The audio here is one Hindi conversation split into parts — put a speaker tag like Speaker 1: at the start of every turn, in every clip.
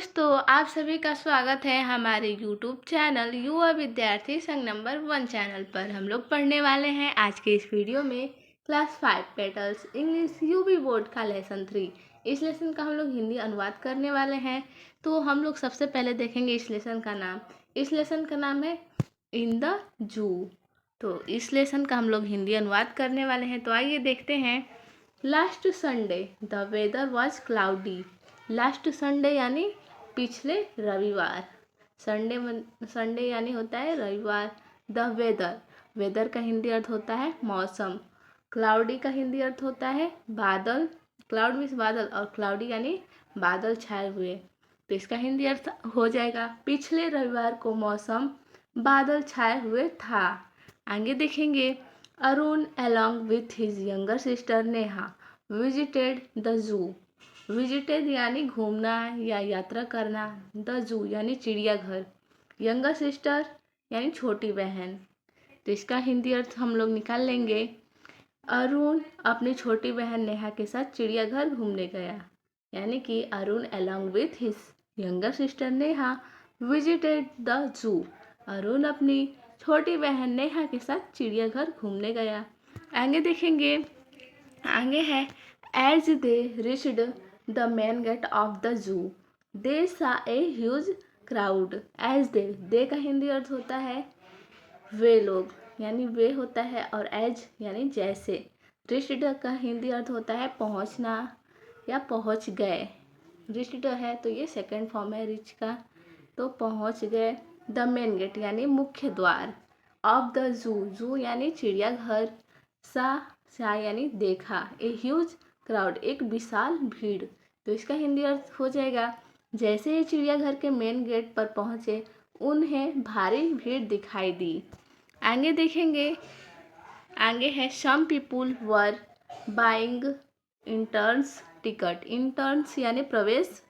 Speaker 1: दोस्तों, आप सभी का स्वागत है हमारे यूट्यूब चैनल युवा विद्यार्थी संघ नंबर 1 चैनल पर। हम लोग पढ़ने वाले हैं आज के इस वीडियो में class 5 petals English UP board का लेसन 3। इस लेसन का हम लोग हिंदी अनुवाद करने वाले हैं। तो हम लोग सबसे पहले देखेंगे इस लेसन का नाम। इस लेसन का नाम है इन द जू। तो इस लेसन का हम लोग हिंदी अनुवाद करने वाले हैं। तो आइए देखते हैं। Last Sunday the weather was cloudy. Last Sunday यानी पिछले रविवार। संडे यानी होता है रविवार। द वेदर, वेदर का हिंदी अर्थ होता है मौसम। क्लाउडी का हिंदी अर्थ होता है बादल। क्लाउड मीन्स बादल और क्लाउडी यानी बादल छाए हुए। तो इसका हिंदी अर्थ हो जाएगा पिछले रविवार को मौसम बादल छाए हुए था। आगे देखेंगे। Arun along with his younger sister Neha visited the zoo। Visited यानी घूमना या यात्रा करना। द जू यानी चिड़ियाघर। यंगर सिस्टर यानी छोटी बहन। तो इसका हिंदी अर्थ हम लोग निकाल लेंगे। अरुण अपनी छोटी बहन नेहा के साथ चिड़ियाघर घूमने गया। यानी कि Arun along with his younger sister Neha visited the zoo. Arun अपनी छोटी बहन नेहा के साथ चिड़ियाघर घूमने गया। आगे देखेंगे। आगे है as they reached the main gate of the zoo they saw a huge crowd. As they का हिंदी अर्थ होता है वे लोग यानी वे होता है, और एज यानी जैसे। रिच्ड का हिंदी अर्थ होता है पहुंचना या पहुंच गए। रिच्ड है तो ये सेकंड फॉर्म है रिच का। तो पहुंच गए। द मेन गेट यानी मुख्य द्वार। ऑफ द जू, जू यानी चिड़ियाघर। सा यानी देखा। ए ह्यूज क्राउड एक विशाल भीड़। तो इसका हिंदी अर्थ हो जाएगा जैसे ही चिड़ियाघर के मेन गेट पर पहुंचे उन्हें भारी भीड़ दिखाई दी। आगे देखेंगे। आगे है some people were buying entrance ticket. Entrance यानी प्रवेश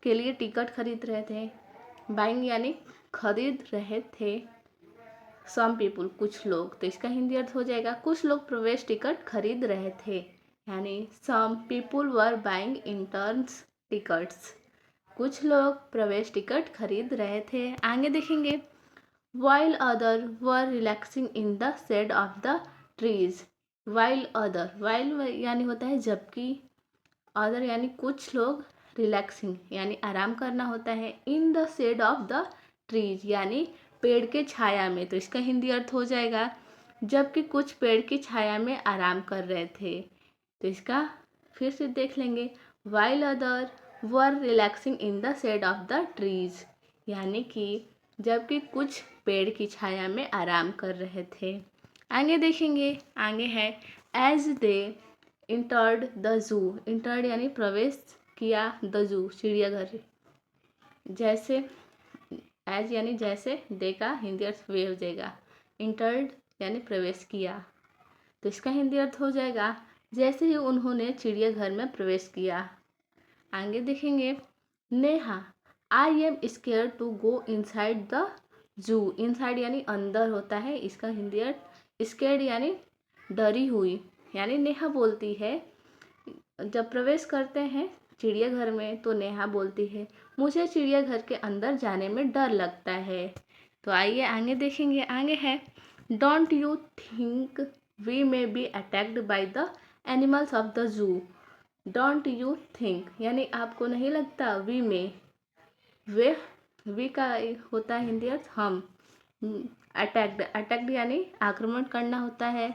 Speaker 1: के लिए टिकट खरीद रहे थे। बाइंग यानी खरीद रहे थे। सम पीपुल कुछ लोग। तो इसका हिंदी अर्थ हो जाएगा कुछ लोग प्रवेश टिकट खरीद रहे थे। यानी some people were buying entrance tickets. कुछ लोग प्रवेश टिकट खरीद रहे थे। आगे देखेंगे। While other were relaxing in the shade of the trees. While other, while यानी होता है जबकि, अदर यानी कुछ लोग, रिलैक्सिंग यानी आराम करना होता है, in the shade of the trees यानी पेड़ के छाया में। तो इसका हिंदी अर्थ हो जाएगा जबकि कुछ पेड़ की छाया में आराम कर रहे थे। तो इसका फिर से देख लेंगे। While other were relaxing in the shade of the trees यानी कि जबकि कुछ पेड़ की छाया में आराम कर रहे थे। आगे देखेंगे। आगे है as they entered the zoo. Entered यानी प्रवेश किया, द जू चिड़ियाघर। जैसे एज यानी जैसे, दे का हिंदी अर्थ वे हो जाएगा। इंटर्ड यानी प्रवेश किया। तो इसका हिंदी अर्थ हो जाएगा जैसे ही उन्होंने चिड़ियाघर में प्रवेश किया। आगे देखेंगे। Neha I am scare to go inside the zoo. Inside यानी अंदर होता है। इसका हिंदी अर्थ स्केर्ड यानी डरी हुई। यानी नेहा बोलती है जब प्रवेश करते हैं चिड़ियाघर में तो नेहा बोलती है मुझे चिड़ियाघर के अंदर जाने में डर लगता है। तो आइए आगे देखेंगे। आगे है don't you think we may be attacked by the animals of the zoo. Don't you think यानी आपको नहीं लगता, वी में, वे का होता है हिंदी अर्थ हम। अटैक्ड, अटैक्ड यानी आक्रमण करना होता है।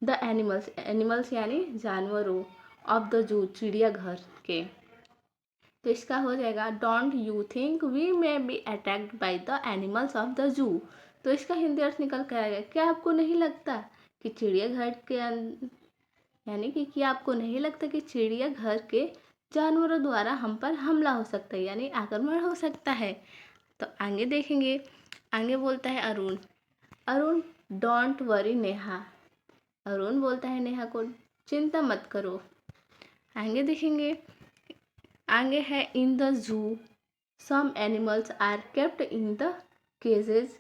Speaker 1: द एनिमल्स, एनिमल्स यानी जानवरों, ऑफ द जू चिड़ियाघर के। तो इसका हो जाएगा don't you think we may be attacked by the animals of the zoo. तो इसका हिंदी अर्थ निकल कर आएगा क्या आपको नहीं लगता कि चिड़ियाघर के यानी कि क्या आपको नहीं लगता कि चिड़ियाघर के जानवरों द्वारा हम पर हमला हो सकता है यानी आक्रमण हो सकता है। तो आगे देखेंगे। आगे बोलता है अरुण। Arun don't worry Neha. अरुण बोलता है नेहा को चिंता मत करो। आगे देखेंगे। आगे है in the zoo some animals are kept in the cages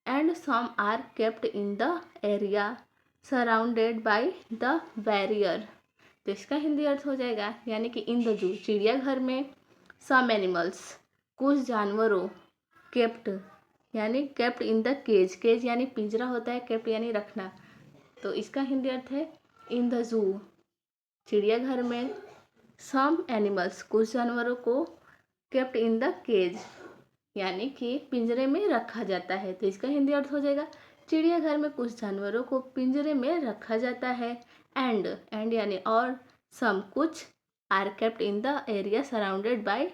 Speaker 1: and some are kept in the area surrounded by the barrier. तो इसका हिंदी अर्थ हो जाएगा यानी कि इन द जू चिड़ियाघर में, सम एनिमल्स कुछ जानवरों केप्ट यानी kept in the cage, cage यानी पिंजरा होता है, केप्ट यानी रखना, तो इसका हिंदी अर्थ है इन द जू, चिड़ियाघर में। सम एनिमल्स, कुछ जानवरों को केप्ट इन द केज यानी कि पिंजरे में रखा जाता है, तो इसका हिंदी अर्थ हो जाएगा चिड़ियाघर में कुछ जानवरों को पिंजरे में रखा जाता है। एंड यानी और, सम कुछ, are kept in the area surrounded by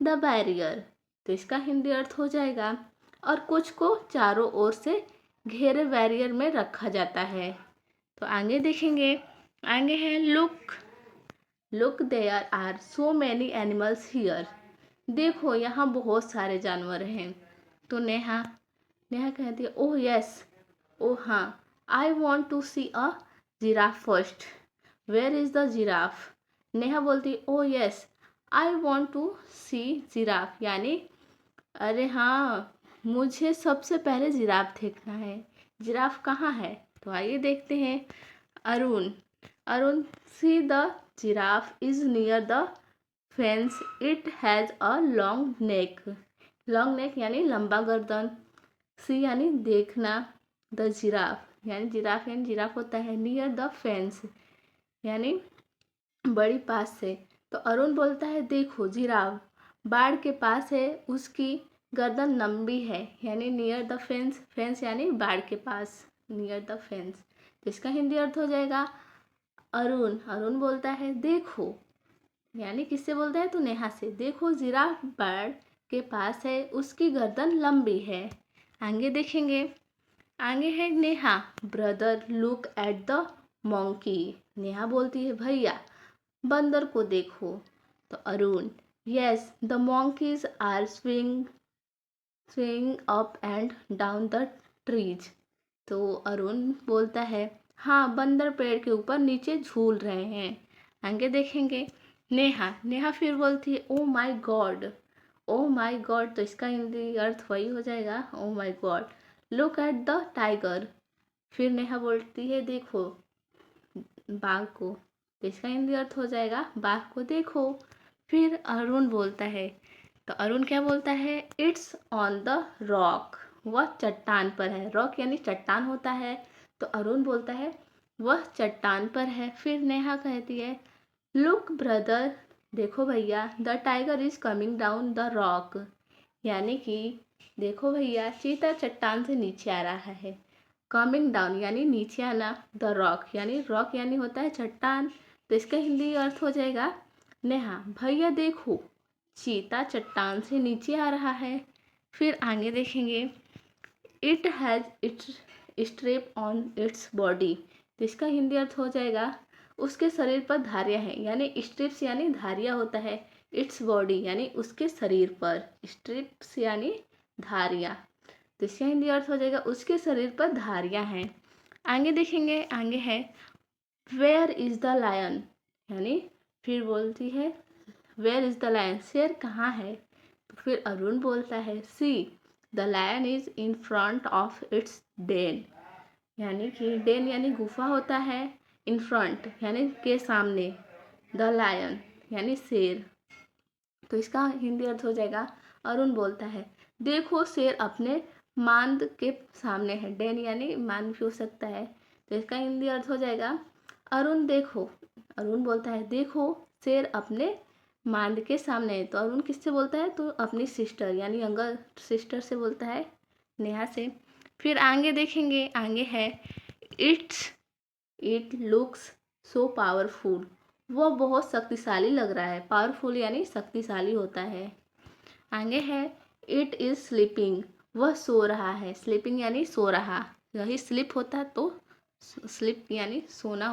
Speaker 1: the barrier, तो इसका हिंदी अर्थ हो जाएगा और कुछ को चारों ओर से घेरे बैरियर में रखा जाता है। तो आगे देखेंगे, आगे है look there are so many animals here, देखो यहाँ बहुत सारे जानवर हैं। तो नेहा कहती है ओह यस, ओ हाँ, I want to see a giraffe first, where is the giraffe. Neha बोलती है oh yes, I want to see giraffe, यानी अरे हाँ, मुझे सबसे पहले जिराफ देखना है, जिराफ कहाँ है। तो आइए देखते हैं। Arun see the giraffe is near the fence, it has a long neck यानी लंबा गर्दन, सी यानी देखना, द जिराफ यानी जिराफ होता है, नियर द फेंस यानी बड़ी पास से। तो अरुण बोलता है देखो जिराफ बाड़ के पास है, उसकी गर्दन लंबी है, यानी नियर द फेंस, फेंस यानी बाड़ के पास, नियर द फेंस, तो इसका हिंदी अर्थ हो जाएगा अरुण बोलता है देखो, यानी किससे बोलता है, तो नेहा से, देखो जिराफ बाड़ के पास है, उसकी गर्दन लंबी है। आगे देखेंगे, आगे है Neha brother look at the monkey, Neha बोलती है भैया बंदर को देखो। तो Arun yes the monkeys are swing up and down the trees, तो अरुण बोलता है हाँ बंदर पेड़ के ऊपर नीचे झूल रहे हैं। आगे देखेंगे, नेहा फिर बोलती है ओ माय गॉड, तो इसका हिंदी अर्थ वही हो जाएगा oh my God. Look at the tiger, फिर नेहा बोलती है देखो बाघ को, तो इसका हिंदी अर्थ हो जाएगा बाघ को देखो। फिर अरुण बोलता है, तो अरुण क्या बोलता है, इट्स ऑन द रॉक, वह चट्टान पर है, रॉक यानी चट्टान होता है, तो अरुण बोलता है वह चट्टान पर है। फिर नेहा कहती है लुक ब्रदर, देखो भैया, the tiger is coming down the rock, यानी कि देखो भैया चीता चट्टान से नीचे आ रहा है। कमिंग डाउन यानी नीचे आना, द रॉक यानी होता है चट्टान, तो इसका हिंदी अर्थ हो जाएगा नेहा भैया देखो चीता चट्टान से नीचे आ रहा है। फिर आगे देखेंगे, it has its strap on its body, तो इसका हिंदी अर्थ हो जाएगा उसके शरीर पर धारियां हैं, यानी स्ट्रिप्स यानी धारियां होता है, इट्स बॉडी यानी उसके शरीर पर, स्ट्रिप्स यानी धारियां, तो इसका हिंदी अर्थ हो जाएगा उसके शरीर पर धारियां हैं। आगे देखेंगे, आगे है वेयर इज द लायन, यानी फिर बोलती है वेयर इज द लायन, शेर कहाँ है। तो फिर अरुण बोलता है see the lion is in front of its den, यानी कि डेन यानी गुफा होता है, इन फ्रंट यानी के सामने, द लायन यानी शेर, तो इसका हिंदी अर्थ हो जाएगा अरुण बोलता है देखो शेर अपने मांद के सामने है, डेन यानी मांद भी हो सकता है, तो इसका हिंदी अर्थ हो जाएगा अरुण बोलता है देखो शेर अपने मांद के सामने है, तो अरुण किससे बोलता है, तो अपनी सिस्टर यानी यंगर सिस्टर से बोलता है, नेहा से। फिर आगे देखेंगे, आगे है इट लुक्स सो पावरफुल, वह बहुत शक्तिशाली लग रहा है, पावरफुल यानी शक्तिशाली होता है। आगे है इट इज़ स्लीपिंग, वह सो रहा है, स्लीपिंग यानी सो रहा, यही स्लिप होता है, तो स्लिप यानी सोना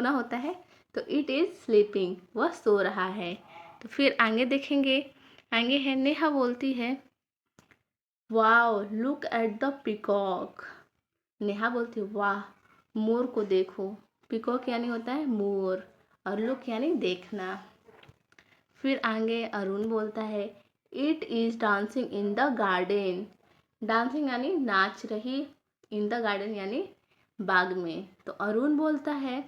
Speaker 1: होता है, तो इट इज़ स्लीपिंग, वह सो रहा है। तो फिर आगे देखेंगे, आगे है नेहा बोलती है wow look at the peacock, Neha बोलती है वाह मोर को देखो, पिकॉक यानी होता है मोर, और लुक यानी देखना। फिर आगे अरुण बोलता है it is dancing in the garden, dancing यानी नाच रही, इन द गार्डन यानी बाग में, तो अरुण बोलता है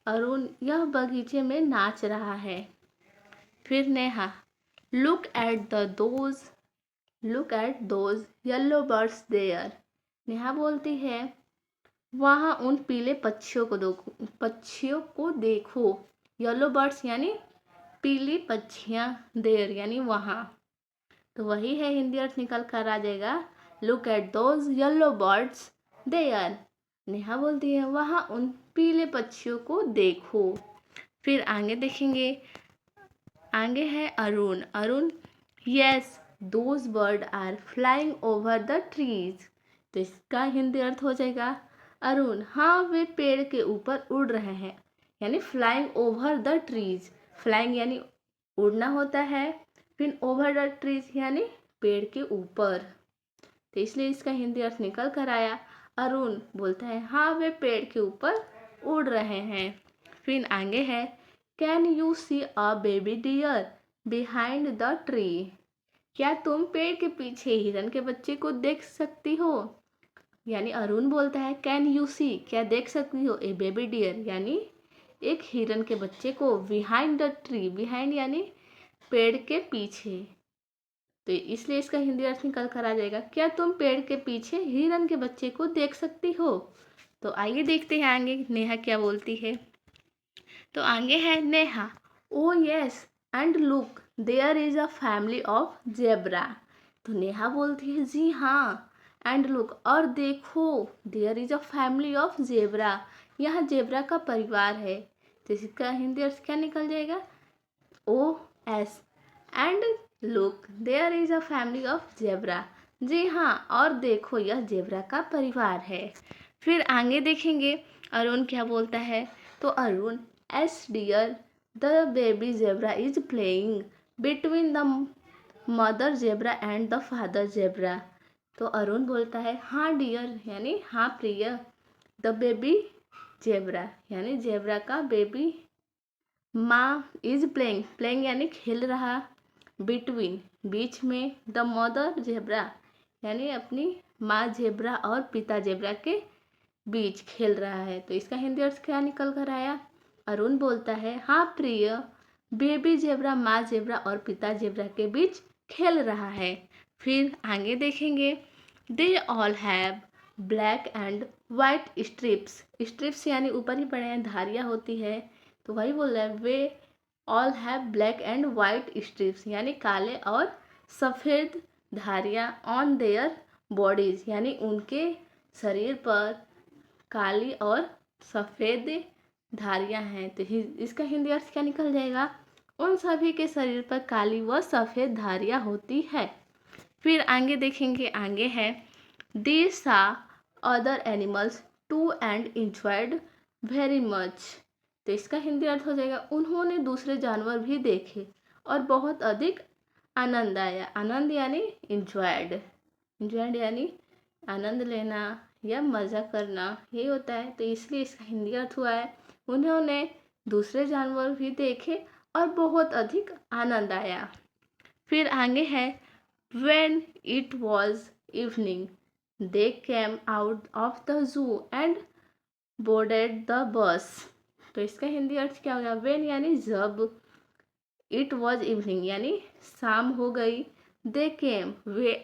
Speaker 1: अरुण यह बगीचे में नाच रहा है। फिर Neha look at those yellow birds there. Neha बोलती है वहाँ उन पीले पक्षियों को देखो। येलो बर्ड्स यानी पीली पक्षियाँ, देयर यानी वहाँ। तो वही है, हिंदी अर्थ निकल कर आ जाएगा look at those yellow birds there. Neha बोलती है वहाँ उन पीले पक्षियों को देखो। फिर आगे देखेंगे, आगे है Arun yes those bird are flying over the trees. तो इसका हिंदी अर्थ हो जाएगा अरुण हाँ वे पेड़ के ऊपर उड़ रहे हैं, यानी flying over the trees. Flying यानी उड़ना होता है, फिर ओवर द ट्रीज यानी पेड़ के ऊपर। तो इसलिए इसका हिंदी अर्थ निकल कर आया अरुण बोलता है हाँ वे पेड़ के ऊपर उड़ रहे हैं। फिर आगे है can you see a baby deer behind the tree. क्या तुम पेड़ के पीछे हिरन के बच्चे को देख सकती हो। यानी अरुण बोलता है कैन यू सी क्या देख सकती हो ए बेबी डियर यानी एक हिरन के बच्चे को, बिहाइंड द ट्री बिहाइंड यानी पेड़ के पीछे। तो इसलिए इसका हिंदी अर्थ निकल कर आ जाएगा क्या तुम पेड़ के पीछे हिरन के बच्चे को देख सकती हो। तो आइए देखते हैं आगे नेहा क्या बोलती है। तो आगे है Neha oh yes and look there is a family of zebra. तो नेहा बोलती है जी हाँ एंड लुक और देखो there is a family of zebra, यहाँ जेब्रा का परिवार है। तो इसका हिंदी अर्थ क्या निकल जाएगा oh yes and look there is a family of zebra. जी हाँ और देखो यह जेब्रा का परिवार है। फिर आगे देखेंगे अरुण क्या बोलता है। तो Arun yes dear the baby zebra is playing between the mother zebra and the father zebra. तो अरुण बोलता है हाँ डियर यानी हाँ प्रिय, द बेबी जेब्रा यानी जेब्रा का बेबी माँ इज प्लेइंग यानी खेल रहा, बिटवीन बीच में, द मदर जेब्रा यानी अपनी माँ जेब्रा और पिता जेब्रा के बीच खेल रहा है। तो इसका हिंदी अर्थ क्या निकल कर आया अरुण बोलता है हाँ प्रिय बेबी जेब्रा माँ जेब्रा और पिता जेब्रा के बीच खेल रहा है। फिर आगे देखेंगे they all have black and white stripes यानी ऊपर ही पड़े हैं धारियाँ होती है। तो वही बोल रहा है we all have black and white stripes यानी काले और सफ़ेद धारियाँ ऑन देयर बॉडीज यानी उनके शरीर पर काली और सफ़ेद धारियाँ हैं। तो इसका हिंदी अर्थ क्या निकल जाएगा उन सभी के शरीर पर काली व सफ़ेद धारियाँ होती है। फिर आगे देखेंगे, आगे है they saw other animals too and enjoyed very much. तो इसका हिंदी अर्थ हो जाएगा उन्होंने दूसरे जानवर भी देखे और बहुत अधिक आनंद आया। आनंद यानी इंजॉयड यानी आनंद लेना या मज़ा करना ये होता है। तो इसलिए इसका हिंदी अर्थ हुआ है उन्होंने दूसरे जानवर भी देखे और बहुत अधिक आनंद आया। फिर आगे है when it was evening they came out of the जू एंड बोर्डेड द बस। तो इसका हिंदी अर्थ क्या होगा व्हेन यानी जब, इट वॉज इवनिंग यानी शाम हो गई, दे केम वे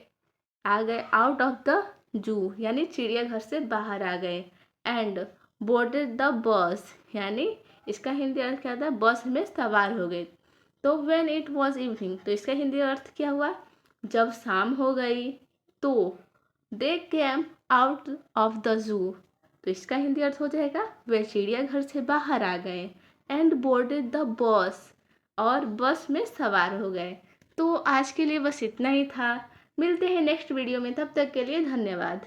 Speaker 1: आ गए, आउट ऑफ द जू यानी चिड़ियाघर से बाहर आ गए, एंड बोर्डेड द बस यानी इसका हिंदी अर्थ क्या था बस में सवार हो गए। तो व्हेन इट वॉज इवनिंग तो इसका हिंदी अर्थ क्या हुआ जब शाम हो गई, तो they came out of the zoo तो इसका हिंदी अर्थ हो जाएगा वे चिड़ियाघर से बाहर आ गए, एंड बोर्डेड द बस और बस में सवार हो गए। तो आज के लिए बस इतना ही था, मिलते हैं नेक्स्ट वीडियो में, तब तक के लिए धन्यवाद।